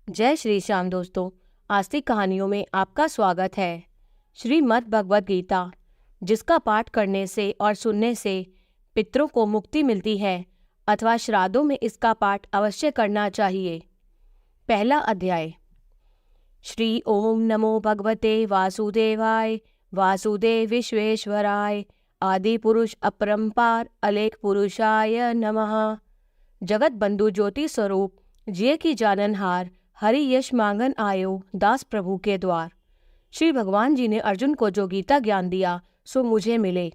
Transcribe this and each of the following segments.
जय श्री श्याम दोस्तों। आस्तिक कहानियों में आपका स्वागत है। श्रीमद् भगवद गीता, जिसका पाठ करने से और सुनने से पितरों को मुक्ति मिलती है अथवा श्राद्धों में इसका पाठ अवश्य करना चाहिए। पहला अध्याय। श्री ओम नमो भगवते वासुदेवाय वासुदेव विश्वेश्वराय आदि पुरुष अपरंपार अलेख पुरुषाय नमः। जगत बंधु ज्योति स्वरूप जिय की जाननहार हरि यश मांगन आयो दास प्रभु के द्वार। श्री भगवान जी ने अर्जुन को जो गीता ज्ञान दिया सो मुझे मिले।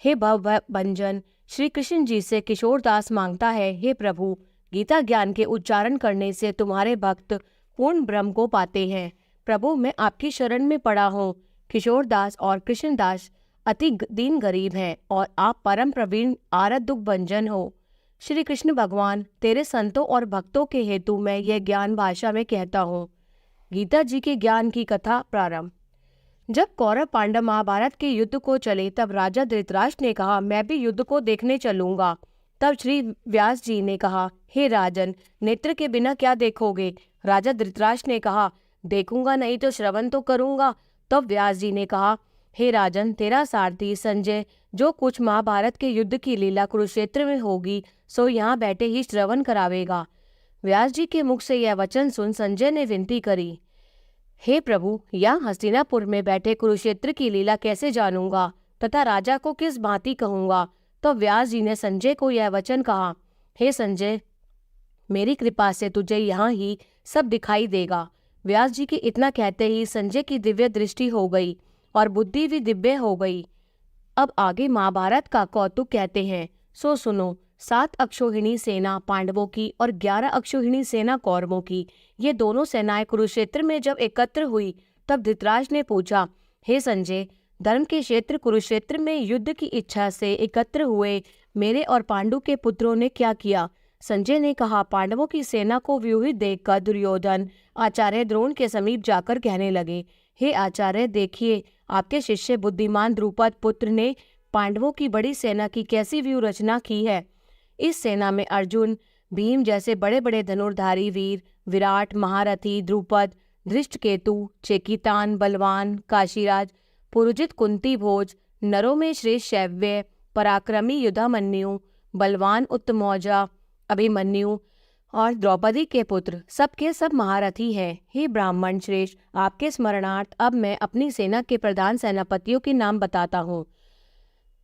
हे भव भंजन, श्री कृष्ण जी से किशोर दास मांगता है, हे प्रभु, गीता ज्ञान के उच्चारण करने से तुम्हारे भक्त पूर्ण ब्रह्म को पाते हैं। प्रभु, मैं आपकी शरण में पड़ा हूँ। किशोर दास और कृष्ण दास अति दीन गरीब हैं और आप परम प्रवीण आरत दुख भंजन हो। श्री कृष्ण भगवान, तेरे संतों और भक्तों के हेतु मैं यह ज्ञान भाषा में कहता हूँ। गीता जी के ज्ञान की कथा प्रारंभ। जब कौरव पांडव महाभारत के युद्ध को चले तब राजा धृतराष्ट्र ने कहा, मैं भी युद्ध को देखने चलूंगा। तब श्री व्यास जी ने कहा, हे राजन, नेत्र के बिना क्या देखोगे? राजा धृतराष्ट्र ने कहा, देखूंगा नहीं तो श्रवण तो करूंगा। तब व्यास जी ने कहा, हे राजन, तेरा सारथी संजय जो कुछ महाभारत के युद्ध की लीला कुरुक्षेत्र में होगी सो यहाँ बैठे ही श्रवण करावेगा। व्यास जी के मुख से यह वचन सुन संजय ने विनती करी, हे प्रभु, यहाँ हस्तिनापुर में बैठे कुरुक्षेत्र की लीला कैसे जानूंगा तथा राजा को किस भांति कहूंगा। तो व्यास जी ने संजय को यह वचन कहा, हे संजय, मेरी कृपा से तुझे यहाँ ही सब दिखाई देगा। व्यास जी के इतना कहते ही संजय की दिव्य दृष्टि हो गई और बुद्धि भी दिव्य हो गई। अब आगे महाभारत का कौतुक कहते हैं, सो सुनो। 7 अक्षौहिणी सेना पांडवों की और 11 अक्षौहिणी सेना कौरवों की, ये दोनों सेनाएं कुरुक्षेत्र में जब एकत्र हुई तब धृतराष्ट्र ने पूछा, हे संजय, धर्म के क्षेत्र कुरुक्षेत्र में युद्ध की इच्छा से एकत्र हुए मेरे और पांडु के पुत्रों ने क्या किया? संजय ने कहा, पांडवों की सेना को व्यूहित देखकर दुर्योधन आचार्य द्रोण के समीप जाकर कहने लगे, हे आचार्य, देखिए, आपके शिष्य बुद्धिमान द्रुपद पुत्र ने पांडवों की बड़ी सेना की कैसी व्यूह रचना की है। इस सेना में अर्जुन, भीम जैसे बड़े बड़े धनुर्धारी वीर, विराट, महारथी द्रुपद, धृष्टकेतु, चेकितान, बलवान, काशीराज, पुरुजित, कुंती भोज, नरों में श्रेष्ठ शैव्य, पराक्रमी युधामन्यु, बलवान उत्तमौजा, अभिमन्यु और द्रौपदी के पुत्र सबके सब महारथी हैं। हे ब्राह्मण श्रेष्ठ, आपके स्मरणार्थ अब मैं अपनी सेना के प्रधान सेनापतियों के नाम बताता हूँ।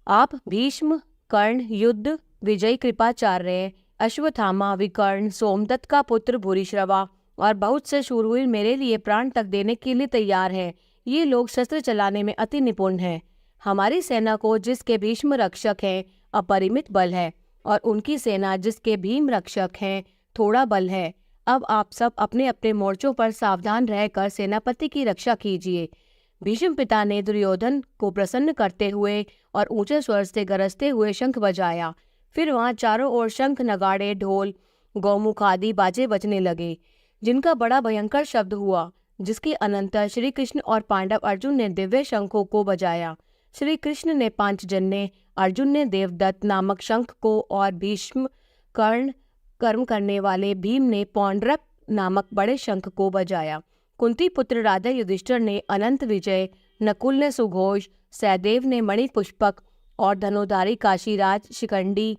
आप भीष्म, कर्ण, युद्ध, विजय, कृपाचार्य, अश्वत्थामा, विकर्ण, सोमदत्त का पुत्र भूरिश्रवा और बहुत से शूरवीर मेरे लिए प्राण तक देने के लिए तैयार हैं। ये लोग शस्त्र चलाने में अति निपुण हैं। हमारी सेना को जिसके भीष्म रक्षक हैं अपरिमित बल है और उनकी सेना जिसके भीम रक्षक हैं थोड़ा बल है। अब आप सब अपने अपने मोर्चों पर सावधान रहकर सेनापति की रक्षा कीजिए। भीष्म पिता ने दुर्योधन को प्रसन्न करते हुए और ऊंचे स्वर से गरजते हुए शंख बजाया। फिर वहां चारों ओर शंख, नगाड़े, ढोल, गौमुख आदि बाजे बजने लगे, जिनका बड़ा भयंकर शब्द हुआ, जिसके अनंतर श्री कृष्ण और पांडव अर्जुन ने दिव्य शंखों को बजाया। श्री कृष्ण ने पांचजन्य, अर्जुन ने देवदत्त नामक शंख को और भीष्म, कर्ण, कर्म करने वाले भीम ने पौंड्रक नामक बड़े शंख को बजाया। कुंती पुत्र राजा युधिष्ठिर ने अनंत विजय, नकुल ने सुघोष, सहदेव ने मणिपुष्पक और धनुधारी काशीराज, शिखंडी,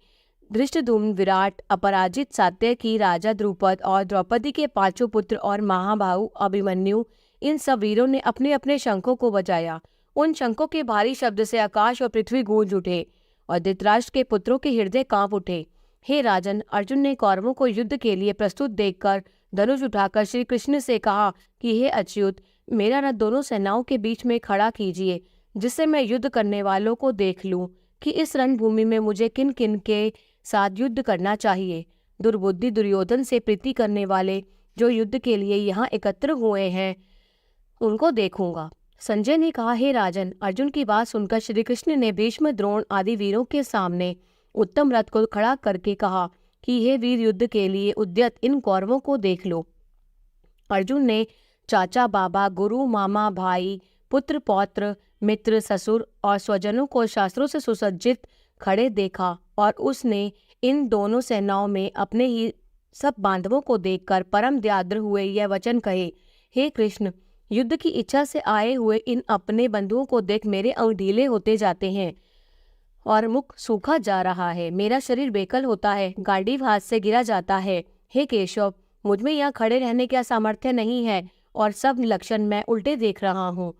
धृष्टद्युम्न, विराट, अपराजित सात्यकी, राजा द्रुपद और द्रौपदी के 5 पुत्र और महाबाहु अभिमन्यु, इन सब वीरों ने अपने अपने शंखों को बजाया। उन शंखों के भारी शब्द से आकाश और पृथ्वी गूंज उठे और धृतराष्ट्र के पुत्रों के हृदय कांप उठे। हे राजन, अर्जुन ने कौरवों को युद्ध के लिए प्रस्तुत देखकर धनुष उठाकर श्री कृष्ण से कहा कि हे अच्युत, मेरा रथ दोनों सेनाओं के बीच में खड़ा कीजिए, जिससे मैं युद्ध करने वालों को देख लूं कि इस रणभूमि में मुझे किन किन के साथ युद्ध करना चाहिए। दुर्बुद्धि दुर्योधन से प्रीति करने वाले जो युद्ध के लिए यहाँ एकत्र हुए हैं उनको देखूंगा। संजय ने कहा, हे राजन, अर्जुन की बात सुनकर श्री कृष्ण ने भीष्म, द्रोण आदि वीरों के सामने उत्तम रथ को खड़ा करके कहा कि हे वीर, युद्ध के लिए उद्यत इन कौरवों को देख लो। अर्जुन ने चाचा, बाबा, गुरु, मामा, भाई, पुत्र, पौत्र, मित्र, ससुर और स्वजनों को शास्त्रों से सुसज्जित खड़े देखा और उसने इन दोनों सेनाओं में अपने ही सब बांधवों को देखकर परम दयाद्र हुए यह वचन कहे, हे कृष्ण, युद्ध की इच्छा से आए हुए इन अपने बंधुओं को देख मेरे अंग ढीले होते जाते हैं और मुख सूखा जा रहा है। मेरा शरीर बेकल होता है, गांडीव हाथ से गिरा जाता है। हे केशव, मुझ में यहाँ खड़े रहने का सामर्थ्य नहीं है और सब लक्षण मैं उल्टे देख रहा हूँ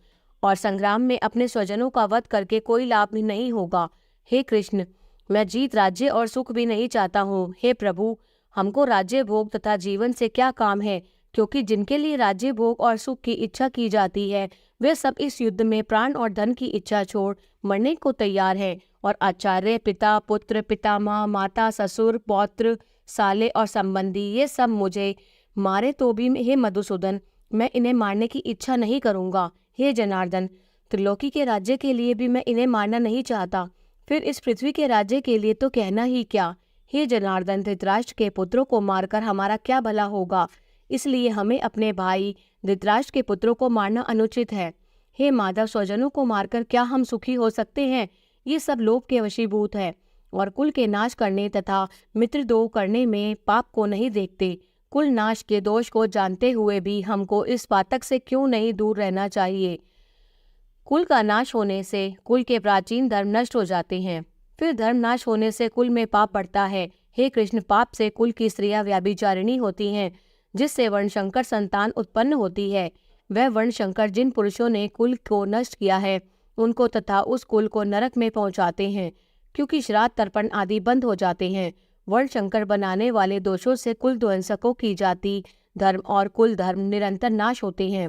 और संग्राम में अपने स्वजनों का वध करके कोई लाभ भी नहीं होगा। हे कृष्ण, मैं जीत, राज्य और सुख भी नहीं चाहता हूँ। हे प्रभु, हमको राज्य भोग तथा जीवन से क्या काम है, क्योंकि जिनके लिए राज्य भोग और सुख की इच्छा की जाती है वे सब इस युद्ध में प्राण और धन की इच्छा छोड़ मरने को तैयार हैं। और आचार्य, पिता, पुत्र, पितामह, माता, ससुर, पौत्र, साले और संबंधी ये सब मुझे मारे तो भी हे मधुसूदन, मैं इन्हें मारने की इच्छा नहीं करूँगा। हे जनार्दन, त्रिलोकी के राज्य के लिए भी मैं इन्हें मारना नहीं चाहता, फिर इस पृथ्वी के राज्य के लिए तो कहना ही क्या। हे जनार्दन, धृतराष्ट्र के पुत्रों को मारकर हमारा क्या भला होगा, इसलिए हमें अपने भाई धृतराष्ट्र के पुत्रों को मारना अनुचित है। हे माधव, स्वजनों को मारकर क्या हम सुखी हो सकते हैं? ये सब लोभ के वशीभूत है और कुल के नाश करने तथा मित्रद्रोह करने में पाप को नहीं देखते। कुल नाश के दोष को जानते हुए भी हमको इस पातक से क्यों नहीं दूर रहना चाहिए। कुल का नाश होने से कुल के प्राचीन धर्म नष्ट हो जाते हैं, फिर धर्म नाश होने से कुल में पाप बढ़ता है। हे कृष्ण, पाप से कुल की स्त्रियां व्याभिचारिणी होती हैं, जिससे वर्णशंकर संतान उत्पन्न होती है। वह वर्णशंकर जिन पुरुषों ने कुल को नष्ट किया है उनको तथा उस कुल को नरक में पहुंचाते हैं, क्योंकि श्राद्ध तर्पण आदि बंद हो जाते हैं। वर्णशंकर बनाने वाले दोषों से कुल ध्वंसकों की जाति धर्म और कुल धर्म निरंतर नाश होते हैं।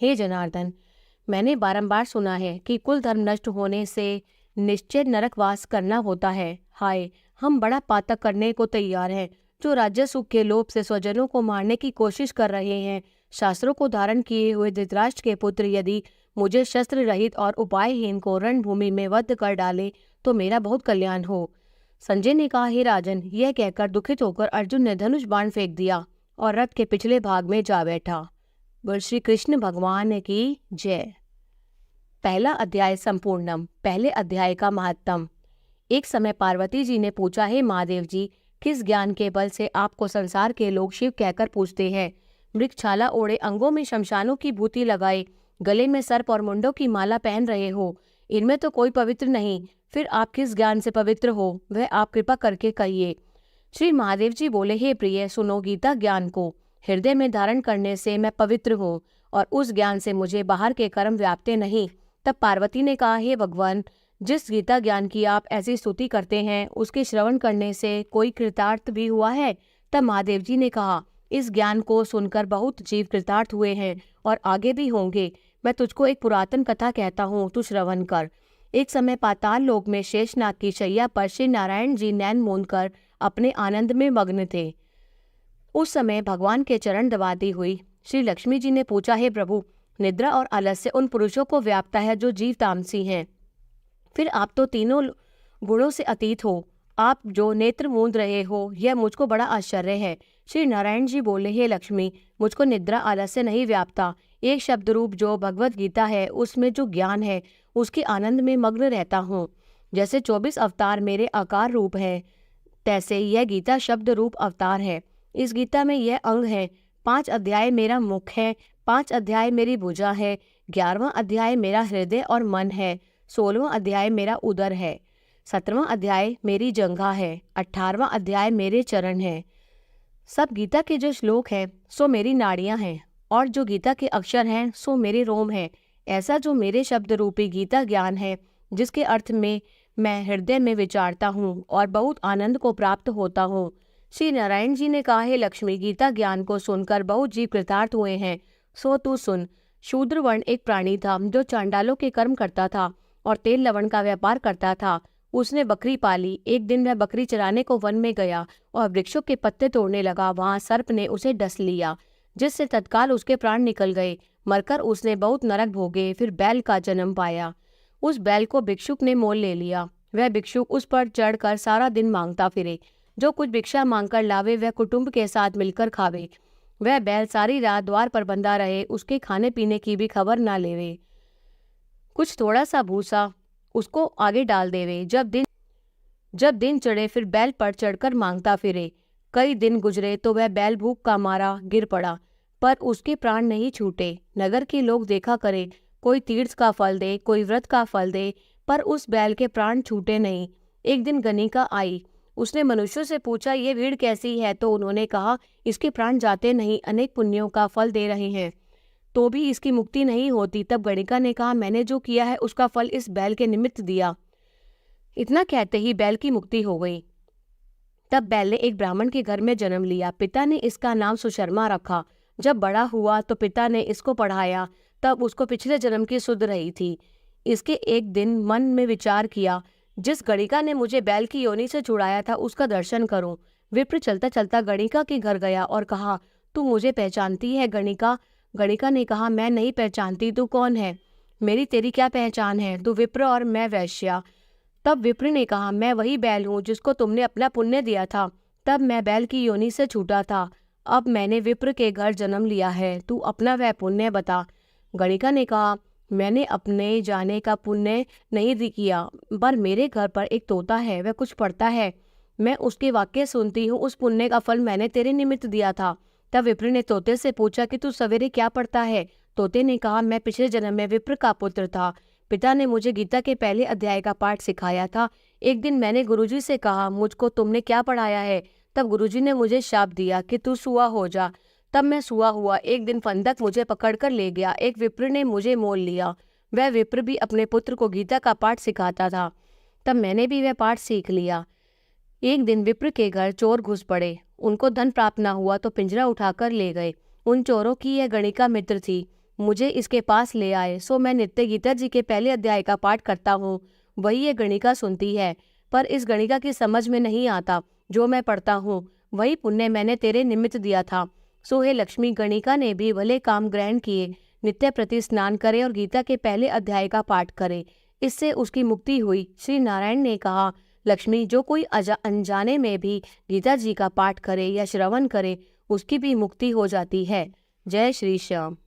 हे जनार्दन, मैंने बारंबार सुना है कि कुल धर्म नष्ट होने से निश्चय नरकवास करना होता है। हाय, हम बड़ा पातक करने को तैयार हैं, जो राज्य सुख के लोभ से स्वजनों को मारने की कोशिश कर रहे हैं। शास्त्रों को धारण किए हुए धृतराष्ट्र के पुत्र यदि मुझे शस्त्र रहित और उपायहीन को रणभूमि में वध कर डाले तो मेरा बहुत कल्याण हो। संजय ने कहा, हे राजन, यह कहकर दुखित होकर अर्जुन ने धनुष बाण फेंक दिया और रथ के पिछले भाग में जा बैठा। बोल श्री कृष्ण भगवान की जय। पहला अध्याय संपूर्णम। पहले अध्याय का महत्तम। एक समय पार्वती जी ने पूछा, हे महादेव जी, किस ज्ञान के बल से आपको संसार के लोग शिव कहकर पूछते हैं? मृगछाला ओढ़े, अंगों में शमशानों की भूति लगाए, गले में सर्प और मुंडों की माला पहन रहे हो, इनमें तो कोई पवित्र नहीं, फिर आप किस ज्ञान से पवित्र हो, वह आप कृपा करके कहिए। श्री महादेव जी बोले, हे प्रिय, सुनो गीता ज्ञान को। हृदय में धारण करने से मैं पवित्र हूँ और उस ज्ञान से मुझे बाहर के कर्म व्यापते नहीं। तब पार्वती ने कहा, हे भगवान, जिस गीता ज्ञान की आप ऐसी स्तुति करते हैं उसके श्रवण करने से कोई कृतार्थ भी हुआ है? तब महादेव जी ने कहा, इस ज्ञान को सुनकर बहुत जीव कृतार्थ हुए हैं और आगे भी होंगे। मैं तुझको एक पुरातन कथा कहता हूँ, तू श्रवण कर। एक समय पाताल लोक में शेषनाग की शैया पर श्री नारायण जी नैन मूंद कर अपने आनंद में मग्न थे। उस समय भगवान के चरण दबाती हुई श्री लक्ष्मी जी ने पूछा, हे प्रभु, निद्रा और आलस्य उन पुरुषों को व्यापता है जो जीव तामसी हैं, फिर आप तो तीनों गुणों से अतीत हो, आप जो नेत्र मूंद रहे हो यह मुझको बड़ा आश्चर्य है। श्री नारायण जी बोले, हे लक्ष्मी, मुझको निद्रा आलस्य नहीं व्यापता। एक शब्द रूप जो भगवत गीता है उसमें जो ज्ञान है उसके आनंद में मग्न रहता हूँ। जैसे 24 अवतार मेरे आकार रूप है, तैसे यह गीता शब्द रूप अवतार है। इस गीता में यह अंग है। 5 अध्याय मेरा मुख है, 5 अध्याय मेरी भुजा है, 11वां अध्याय मेरा हृदय और मन है, 16वां अध्याय मेरा उदर है, 17वां अध्याय मेरी जंघा है, 18वां अध्याय मेरे चरण है। सब गीता के जो श्लोक हैं सो मेरी नाड़ियां हैं और जो गीता के अक्षर हैं सो मेरे रोम हैं। ऐसा जो मेरे शब्द रूपी गीता ज्ञान है जिसके अर्थ में मैं हृदय में विचारता हूँ और बहुत आनंद को प्राप्त होता हूँ। श्री नारायण जी ने कहा, हे लक्ष्मी, गीता ज्ञान को सुनकर बहुत जीव कृतार्थ हुए हैं, सो तू सुन। शूद्र वर्ण एक प्राणी था जो चांडालों के कर्म करता था और तेल लवण का व्यापार करता था। उसने बकरी पाली। एक दिन वह बकरी चराने को वन में गया और वृक्षों के पत्ते तोड़ने लगा। वहां सर्प ने उसे डस लिया, जिससे तत्काल उसके प्राण निकल गए। मरकर उसने बहुत नरक भोगे। फिर बैल का जन्म पाया। उस बैल को भिक्षुक ने मोल ले लिया। वह भिक्षुक उस पर चढ़कर सारा दिन मांगता फिरे। जो कुछ भिक्षा मांगकर लावे वह कुटुंब के साथ मिलकर खावे। वह बैल सारी रात द्वार पर बंधा रहे, उसके खाने पीने की भी खबर ना लेवे। कुछ थोड़ा सा भूसा उसको आगे डाल देवे। जब दिन चढ़े फिर बैल पर चढ़कर मांगता फिरे। कई दिन गुजरे तो वह बैल भूख का मारा गिर पड़ा, पर उसके प्राण नहीं छूटे। नगर के लोग देखा करे, कोई तीर्थ का फल दे, कोई व्रत का फल दे, पर उस बैल के प्राण छूटे नहीं। एक दिन गणिका आई। उसने मनुष्यों से पूछा, ये भीड़ कैसी है? तो उन्होंने कहा, इसके प्राण जाते नहीं, अनेक पुण्यों का फल दे रहे हैं, तो भी इसकी मुक्ति नहीं होती। तब गणिका ने कहा, मैंने जो किया है उसका फल इस बैल के निमित्त दिया। इतना कहते ही बैल की मुक्ति हो गई। तब बैल ने एक ब्राह्मण के घर में जन्म लिया। पिता ने इसका नाम सुशर्मा रखा। जब बड़ा हुआ तो पिता ने इसको पढ़ाया। तब उसको पिछले जन्म की सुध रही थी। इसके एक दिन मन में विचार किया, जिस गणिका ने मुझे बैल की योनि से छुड़ाया था उसका दर्शन करूं। विप्र चलता चलता गणिका के घर गया और कहा, तू मुझे पहचानती है गणिका? गणिका ने कहा, मैं नहीं पहचानती, तू कौन है? मेरी तेरी क्या पहचान है? तू विप्र और मैं वैश्या। तब विप्र ने कहा, मैं वही बैल हूँ जिसको तुमने अपना पुण्य दिया था। तब मैं बैल की योनि से छूटा था। अब मैंने विप्र के घर जन्म लिया है, तू अपना वह पुण्य बता। गणिका ने कहा, मैंने अपने जाने का पुण्य नहीं किया, पर मेरे घर पर एक तोता है, वह कुछ पढ़ता है, मैं उसके वाक्य सुनती हूँ, उस पुण्य का फल मैंने तेरे निमित्त दिया था। तब विप्र ने तोते से पूछा कि तू सवेरे क्या पढ़ता है? तोते ने कहा, मैं पिछले जन्म में विप्र का पुत्र था। पिता ने मुझे गीता के पहले अध्याय का पाठ सिखाया था। एक दिन मैंने गुरुजी से कहा, मुझको तुमने क्या पढ़ाया है? तब गुरुजी ने मुझे शाप दिया कि तू सुआ हो जा। तब मैं सुआ हुआ। एक दिन फंदक मुझे पकड़कर ले गया। एक विप्र ने मुझे मोल लिया। वह विप्र भी अपने पुत्र को गीता का पाठ सिखाता था। तब मैंने भी वह पाठ सीख लिया। एक दिन विप्र के घर चोर घुस पड़े। उनको धन प्राप्त न हुआ तो पिंजरा उठाकर ले गए। उन चोरों की यह गणिका मित्र थी। मुझे इसके पास ले आए, सो मैं नित्य गीता जी के पहले अध्याय का पाठ करता हूँ। वही ये गणिका सुनती है, पर इस गणिका की समझ में नहीं आता। जो मैं पढ़ता हूँ वही पुण्य मैंने तेरे निमित्त दिया था। सो हे लक्ष्मी, गणिका ने भी भले काम ग्रहण किए। नित्य प्रति स्नान करे और गीता के पहले अध्याय का पाठ करे, इससे उसकी मुक्ति हुई। श्री नारायण ने कहा, लक्ष्मी, जो कोई अनजाने में भी गीता जी का पाठ करे या श्रवण करे, उसकी भी मुक्ति हो जाती है। जय श्री श्याम।